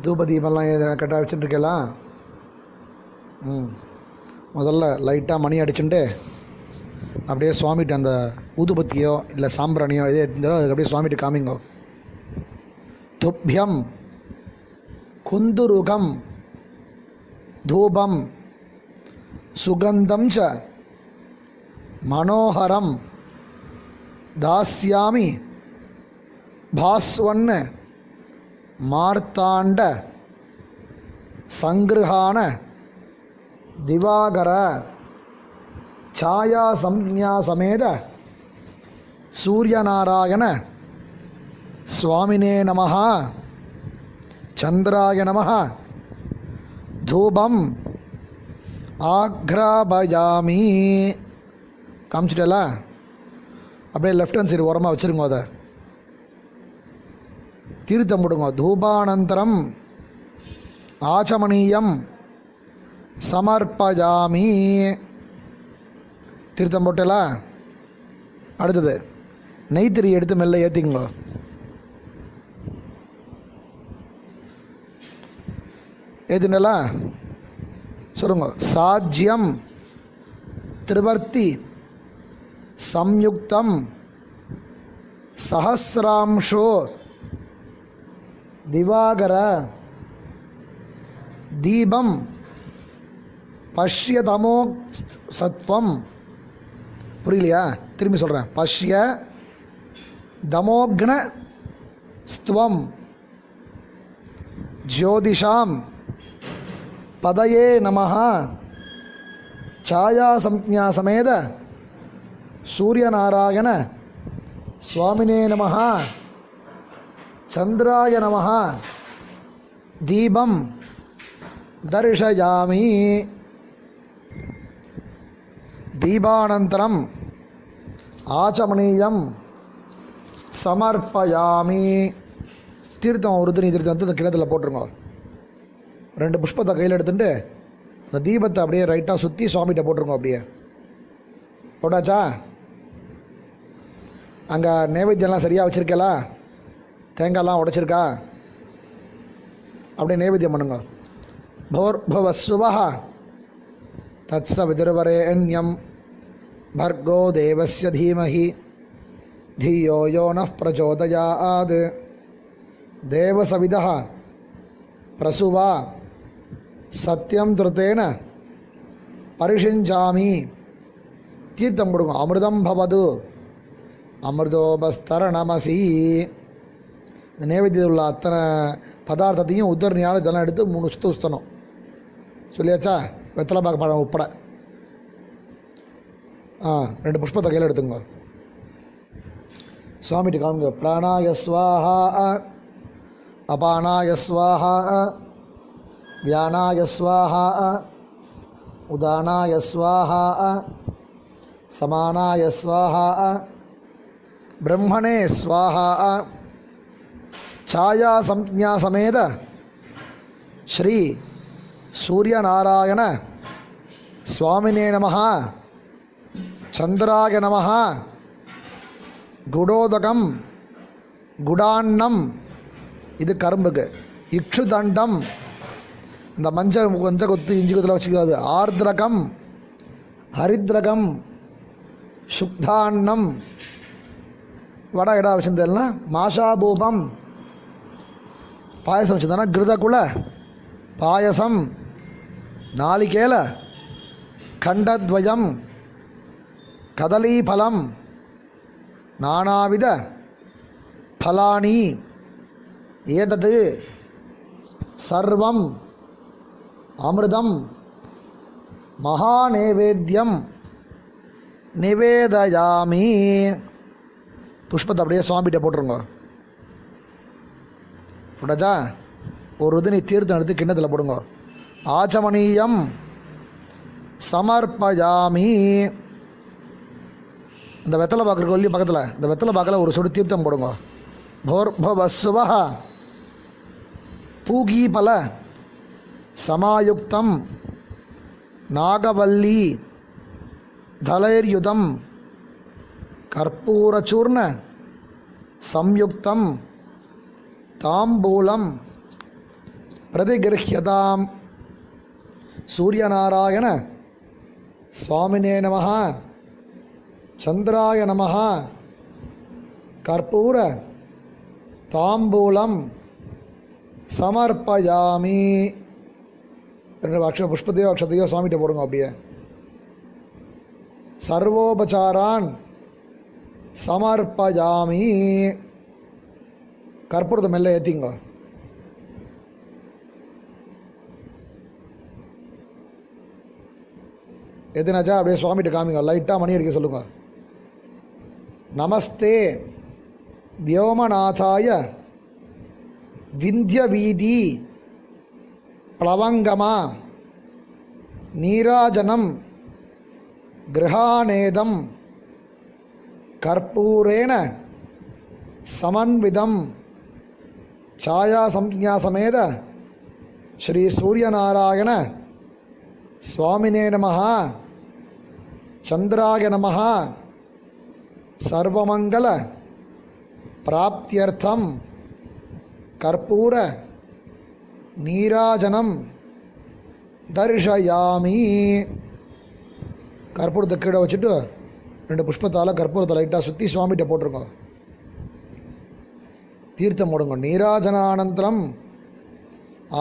தூபதீபம்லாம் கரெக்டாக வச்சுட்டுருக்கலாம். முதல்ல லைட்டாக மணி அடிச்சுட்டு அப்படியே சுவாமிகிட்ட அந்த ஊதுபத்தியோ இல்லை சாம்பிராணியோ இதே இருந்தாலும் அதுக்கு அப்படியே சுவாமிகிட்ட காமிங்கோ. துப்பியம் குந்துருகம் தூபம் சுகந்தம் ச மனோகரம் தாஸ்யாமி பாஸ்வன் மார்த்தாண்ட சங்கிருஹான திவாகர ಛಾಯಾ ಸಂಜ್ಞಾ ಸಮೇತ ಸೂರ್ಯನಾರಾಯಣ ಸ್ವಾಮಿನೇ ನಮಃ ಚಂದ್ರಾಯ ನಮಃ ಧೂಪಂ ஆக்ராபயாமி. காமிச்சிட்டல அப்படியே லெஃப்ட் ஹேண்ட் சைடு ஓரமாக வச்சுருங்க. அதை தீர்த்தம் போடுங்க. தூபானந்தரம் ஆச்சமணீயம் சமர்ப்பயாமி. தீர்த்தம் போட்டல. அடுத்தது நெய்த்திரி எடுத்து மெல்ல ஏற்றிக்குங்க. ஏற்றினல சொல்லுங்க. சாஜ்யம் திரிவர்த்தி சம்யுக்தம் சஹசிராம்ஷோ திவாகர தீபம் பஷ்யதமோ சத்வம். புரியலையா? திரும்பி சொல்கிறேன். பஷ்ய தமோக்ன ஸ்துவம் ஜோதிஷாம் பதயே நமஹ ಛಾಯಾ ಸಂಜ್ಞಾ ಸಮೇತ சூரியநாராயண சுவாமினே நமஹ சந்திராய நமஹ தீபம் தர்ஷயாமி. தீபானந்தரம் ஆச்சமணீயம் சமர்ப்பயாமி. தீர்த்தம் ஒரு துணி தீர்த்தம் வந்து இந்த கிணத்துல போட்டுருங்க. 2 புஷ்பத்தை கையில் எடுத்துட்டு இந்த தீபத்தை அப்படியே ரைட்டாக சுற்றி சுவாமிகிட்ட போட்டுருங்க. அப்படியே போட்டாச்சா? அங்கே நைவேத்தியம்லாம் சரியாக வச்சுருக்கலா? தேங்காய்லாம் உடைச்சிருக்கா? அப்படியே நைவேத்தியம் பண்ணுங்க. भोर्भुवस्सुवः तत्सवितुर्वरेण्यं भर्गो देवस्य धीमहि धियो यो नः प्रचोदयात् देवसविदः प्रसुवा सत्यं धृतेन परिषिञ्चामि. தீர்த்தம் கொடுங்க. அமிர்தம் பவது அமிர்தோபஸ்தரணமசி. இந்த நேவேத்தியத்தில் உள்ள அத்தனை பதார்த்தத்தையும் உத்தரணியால் ஜலம் எடுத்து 3 சுற்று சுற்றணும். சொல்லியாச்சா? வெத்தலை பாக்கு பழம் உட்பட 2 புஷ்பத்தை கையில் எடுத்துங்க. சுவாமிட்டு காமிங்க. பிராணாய ஸ்வாஹா அபானாய ஸ்வாஹா வியானாய ஸ்வாஹா உதானாய ஸ்வாஹா சமானாய ஸ்வாஹா பிரம்மணே ஸ்வாஹா ಛಾಯಾ ಸಂಜ್ಞಾ ಸಮೇತ ಶ್ರೀ ಸೂರ್ಯನಾರಾಯಣ ಸ್ವಾಮಿನೇ ನಮಃ ಚಂದ್ರಾಯ ನಮಃ குடோதகம் குடான்னம். இது கரும்புக்கு. இக்ஷு தண்டம் இந்த மஞ்சள் கொத்து இஞ்சி கொத்தில் வச்சுக்கிறது. ஆர்திரகம் ஹரித்ரகம் சுக்தான்னம். வட இடா வச்சுருந்தேன்னா மாஷாபூபம் பாயசம் வச்சுருந்தானா கிருதகுல பாயசம். நாளிகேல கண்டத்வயம் கதலீபலம் நானாவித ஃபலானி ஏதது சர்வம் அமிர்தம் மகாநேவேத்யம் நிவேதயாமி. புஷ்பத்தை அப்படியே சுவாமிகிட்ட போட்டுருங்க. போட்டாச்சா? ஒரு இதுனி தீர்த்தம் எடுத்து கிண்ணத்தில் போடுங்க. ஆச்சமணீயம் சமர்ப்பயாமி. இந்த வெத்தலை பாக்கு இருக்கு இல்லையா பக்கத்தில், இந்த வெத்தலை பாக்கில் ஒரு சொடு தீர்த்தம் போடுங்க. போர்பவஸ்வஹ பூகீபல சமாயுக்தம் நாகவல்லி தலைர்யுதம் கற்பூரச்சூர்ண சம்யுக்தம் தாம்பூலம் பிரதிகிருஹ்யதாம். சூரியநாராயண சுவாமினே நமः, சந்திராய நமः, கற்பூர தாம்பூலம் சமர்ப்பயாமி. 2 அக்ஷர புஷ்பத்தையோ அக்ஷத்தையோ சுவாமிகிட்ட போடுங்க. அப்படியே சர்வோபசாரான் சமர்ப்பயாமி. கற்பூரத்தை மெல்ல ஏற்றிங்க. எதுனாச்சா அப்படியே சுவாமிகிட்ட காமிங்க. லைட்டாக மணி அடிக்க சொல்லுங்க. நமஸ்தே வியோமநாதாய விந்திய வீதி ப்ளவங்கமா நீராஜனம் கிரகாநேதம் கற்பூரேண சமன்விதம் சாயா சம்ஞாசமேத ஸ்ரீ சூரியநாராயண சுவாமினே நமः, சந்திராய நமः, சர்வமங்கல பிராப்தியர்த்தம் கற்பூர நீராஜனம் தர்ஷயாமி. கற்பூரத்தை கீழே வச்சுட்டு 2 புஷ்பத்தால் கற்பூரத்தை லைட்டாக சுற்றி சுவாமிகிட்ட போட்டிருக்கோம். தீர்த்தம் போடுங்க. நீராஜனானந்தரம்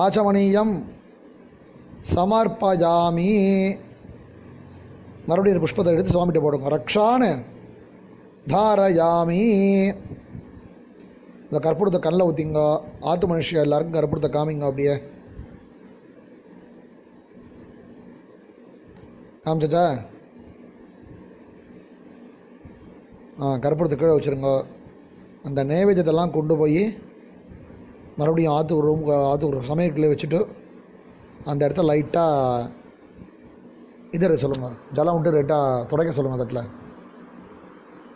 ஆச்சமனீயம் சமர்ப்பயாமி. மறுபடியும் புஷ்பத்தை எடுத்து சுவாமிகிட்ட போடுங்க. ரக்ஷான தாரயாமி. இந்த கற்பூரத்தை கண்ணில் ஊற்றிங்க. ஆத்து மனுஷியா எல்லாருக்கும் கற்பூரத்தை காமிங்க. அப்படியே காமிச்சா கற்பூரத்தை கீழே வச்சுருங்க. அந்த நைவேத்தியத்தெல்லாம் கொண்டு போய் மறுபடியும் ஆற்று சமையல்களே வச்சுட்டு அந்த இடத்த லைட்டாக இதை சொல்லுங்கள், ஜலம் விட்டு லைட்டாக துடைக்க சொல்லுங்கள். தட்டில்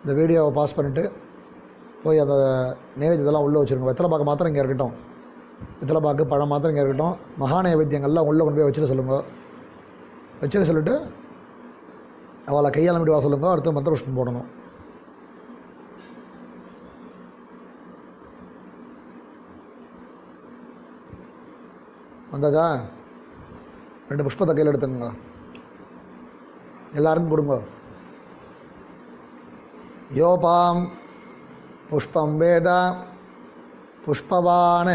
இந்த வீடியோவை பாஸ் பண்ணிவிட்டு போய் அந்த நைவேத்தியத்தெல்லாம் உள்ளே வச்சுருங்க. வெத்தலை பாக்கு மாத்திரம் இங்கே இருக்கட்டும். வெத்தலை பாக்கு பழம் மாத்திரம் இங்கே இருக்கட்டும். மகா நைவேத்தியங்கள்லாம் உள்ளே கொண்டு போய் வச்சுட்டு சொல்லுங்கள். வச்சுட்டு சொல்லிவிட்டு அவளை கையால் மீட்டு வா சொல்லுங்க. அடுத்து மந்திர புஷ்பம் போடணும். வந்தாச்சா? 2 புஷ்பத்தை கையில் எடுத்துங்க. எல்லாருக்கும் கொடுங்க. யோபாம் புஷ்பம் வேத புஷ்பவான்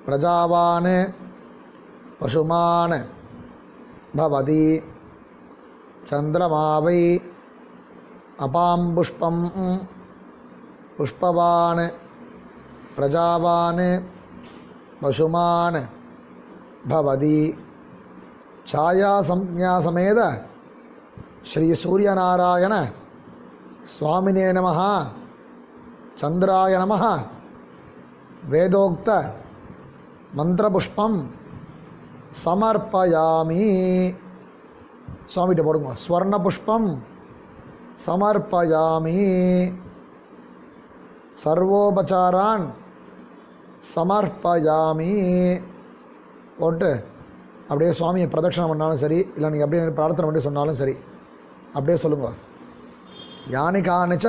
பிரஜாவான் பசுமான் பவதி சந்திரமாவை அபாம் புஷ்பம் புஷ்பவான் பிரஜாவான் பசுமான் பவதி சாயா சம்ஞாசமேத ஸ்ரீ சூரியநாராயண சுவாமினே நமः, சந்திராய நமः, வேதோக்த மந்திரபுஷ்பம் சமர்ப்பயாமி. சுவாமிகிட்ட போடுங்க. ஸ்வர்ண புஷ்பம் சமர்ப்பயாமி. சர்வோபசாரான் சமர்ப்பயாமி. போட்டு அப்படியே சுவாமியை பிரதட்சணம் பண்ணாலும் சரி, இல்லை நீங்கள் அப்படியே பிரார்த்தனை பண்ணி சொன்னாலும் சரி, அப்படியே சொல்லுங்கள். யானி காணிச்ச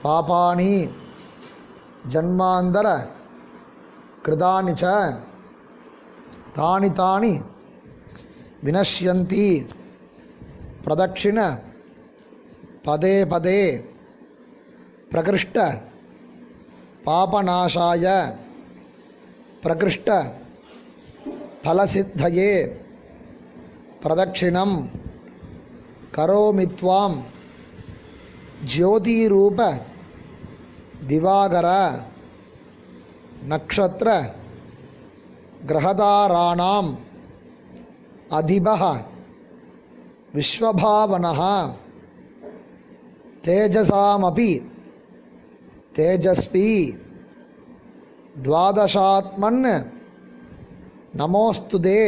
பாபானி ஜன்மாந்தர கிருதானிச்ச தானி தானி வினஷ்யந்தி பிரதட்சிண பதே பதே பிரகிருஷ்ட பாபநாசாய பிரகிருஷ்ட ஃபலசித்தயே பிரதட்சிணம் கரோமித்வாம் ஜோதிரூப திவாகர நக்ஷத்ர கிரகதாராணாம் அதிபः விஸ்வபாவனः தேஜசாமபி தேஜஸ்வி द्वादशात्मन् நமோஸ்துதே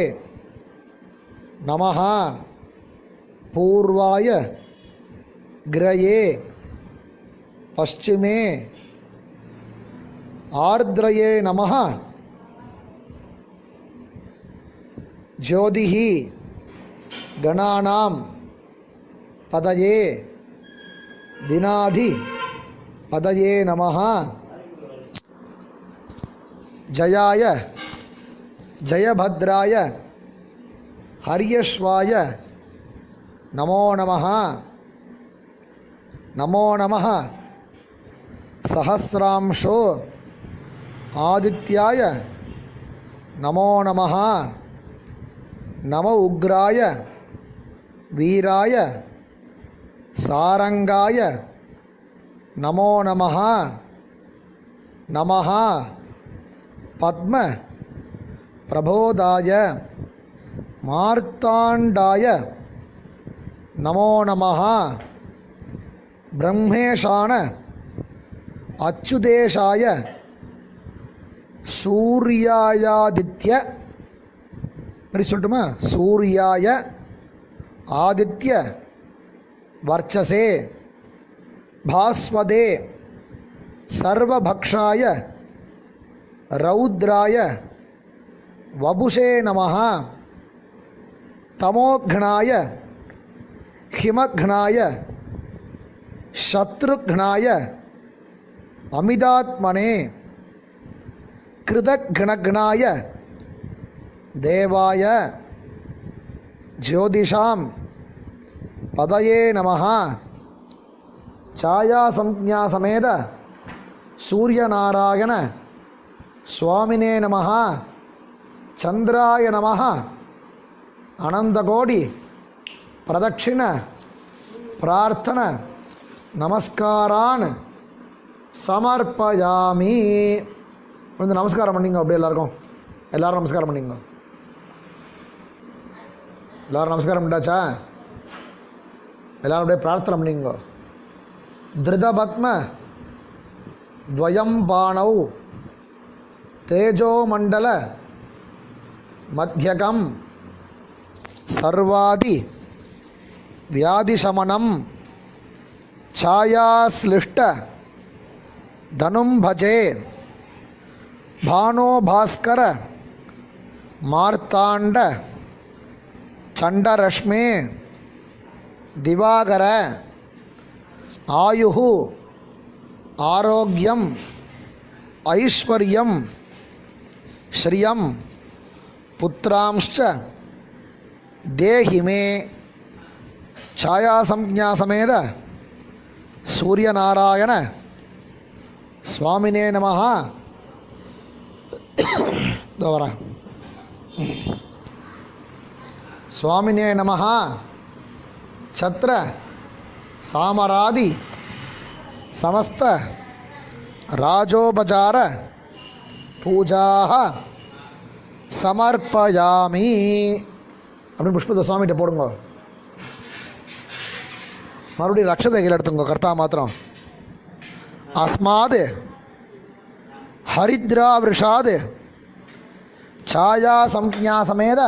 நமः பூர்வாய கிரயே பश्चिमे ஆர்த்ரயே நமः ஜோதிः கணானாம் பதயே தினாதி பதயே நமः ஜயாய ஜயபத்ராய ஹரியஸ்வாய நமோ நமः. நமோ நமः சஹஸ்ராம்ஷோ ஆதித்யாய நமோ நமः. நம உக்ராய வீராய சாரங்காய நமோ நமः. நமः பத்ம பிரபோதாய மார்த்தாண்டாய நமோ நமः. பிரம்மேஷான அச்சுதேஷாய சூர்யாயாதித்ய சொல்லட்டுமா? சூர்யாய ஆதித்ய வர்ச்சசே பாஸ்வதே சர்வபக்ஷாய ரௌத்ராய வபுஷே நமः. தமோக்னாய ஹிமக்னாய சத்ருக்னாய அமிதாத்மனே கிருதக்னக்னாய தேவாய ஜோதிஷாம் பதயே நமः. சாயாசம்ஞா சமேத சூரியநாராயண சுவாமினே நமः. சந்திராய நமः. அனந்தகோடி பிரதட்சிண பிரார்த்தன நமஸ்காரான் சமர்ப்பயாமி. வந்து நமஸ்காரம் பண்ணிங்க. அப்படியே எல்லாரும் நமஸ்காரம் பண்ணிங்க. எல்லாரும் நமஸ்காரம் பண்ணாச்சா? எல்லாரும் அப்படியே பிரார்த்தனை பண்ணிங்க. திருதபத்ம துவயம் பாணௌ தேஜோமண்டல மத்தியகம் சர்வாதி வியாதிசமனம் சாயாஸ்லிஷ்ட தனும் பஜே பானோ பாஸ்கர மார்த்தாண்ட சண்டரஷ்மே திவாகர ஆயுஹு ஆரோக்கியம் ஐஸ்வர்யம் ஸ்ரியம் புத்ராம்ச்ச தேஹிமே. ಛಾಯಾಸಂಜ್ಞಾ ಸಮೇತ ಸೂರ್ಯನಾರಾಯಣ ಸ್ವಾಮಿನೇ ನಮಃ. ದೋವರ ಸ್ವಾಮಿನೇ ನಮಃ. ಛತ್ರ ಸಾಮರಾದಿ ಸಮಸ್ತ ರಾಜೋಪಚಾರ பூஜா சமர்ப்பயாமி. அப்படின்னு புஷ்பத்தை சுவாமிகிட்ட போடுங்க. மறுபடியும் லட்சத்தை கையில் எடுத்துங்க. கர்த்தா மாத்திரம் அஸ்மாத் ஹரித்ராவிருஷாத் சாயா சம்ஞா சமேத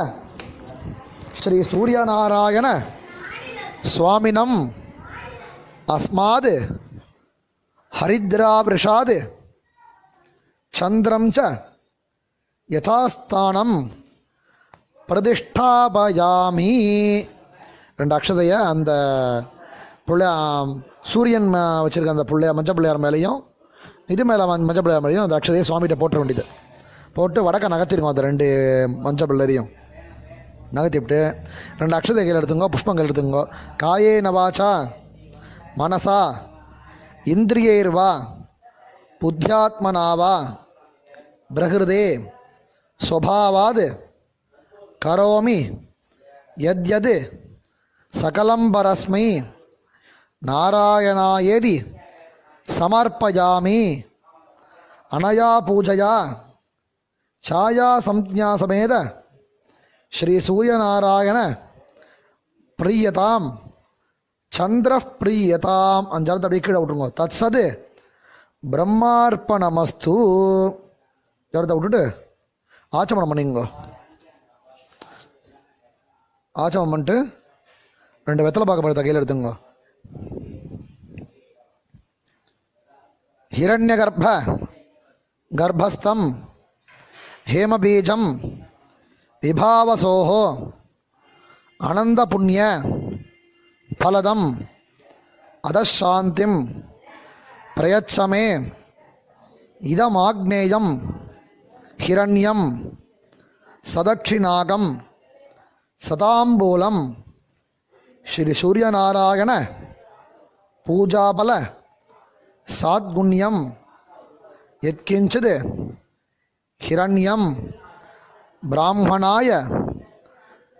ஸ்ரீ சூரியநாராயண சுவாமினம் அஸ்மாத் ஹரித்ராவிருஷாத் சந்திரம் ச யதாஸ்தானம் பிரதிஷ்டாபயாமி. ரெண்டு அக்ஷதையை அந்த புள்ள சூரியன் வச்சுருக்க அந்த புள்ளைய மஞ்சள் பிள்ளையார் மேலேயும் இது மேலே மஞ்சள் பிள்ளையார் மேலேயும் அந்த அக்ஷதையை சுவாமிகிட்ட போட்ட வேண்டியது. போட்டு வடக்க நகர்த்திருக்கோம். அந்த ரெண்டு மஞ்சள் பிள்ளையும் நகர்த்திவிட்டு ரெண்டு அக்ஷதை கையில் எடுத்துங்கோ. புஷ்பங்கள் எடுத்துங்கோ. காயே நவாச்சா மனசா இந்திரியைர்வா புத்தியாத்மனாவா பிரகிருதே ஸ்வபாவாத் கரோமி யத்யத் சகலம் பரஸ்மை நாராயணாயேதி சமர்ப்பயாமி. அனயா பூஜையா ಛಾಯಾ ಸಂಜ್ಞಾ ಸಮೇತ ஸ்ரீ சூரியநாராயண பிரியதாம் சந்திர பிரியதாம். அஞ்சாவது அப்படியே கீழே விட்டுருங்க. தத் சது பிரம்மார்ப்பணமஸ்து. இடத்த விட்டுட்டு ஆச்சமனம் பண்ணிங்க. ஆச்சமனம் பண்ணிட்டு ரெண்டு வெத்தலை பார்க்க பழத்தை கையில் எடுத்துங்க. ஹிரண்ய கர்ப்பஸ்தம் ஹேமபீஜம் விபாவசோஹோ அனந்த புண்ணிய பலதம் அதசாந்திம் பிரயச்சமே இதமாக்னேயம் ஹிரண்யம் சதட்சிணாகம் சதாம்பூலம் ஸ்ரீ சூரியநாராயண பூஜாபல சாத்குண்யம் எத்கிஞ்சித் ஹிரண்யம் பிராமணாய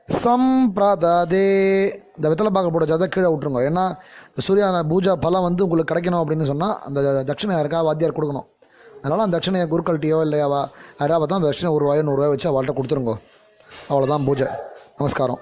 சம்பிரததே. இந்த வெத்தலை பார்க்க போட ஜதை கீழே விட்டுருங்க. ஏன்னா சூரிய பூஜா பலம் வந்து உங்களுக்கு கிடைக்கணும் அப்படின்னு சொன்னால் அந்த தட்சிணை யாருக்கா வாத்தியார் கொடுக்கணும். அதனால் அந்த தட்சிணையை குருக்கள்கிட்டையோ இல்லையாவா யாராவது பார்த்தா அந்த தட்சிணை ₹100 ₹100 வச்சு அவள்கிட்ட கொடுத்துருங்கோ. அவ்வளோதான் பூஜை. நமஸ்காரம்.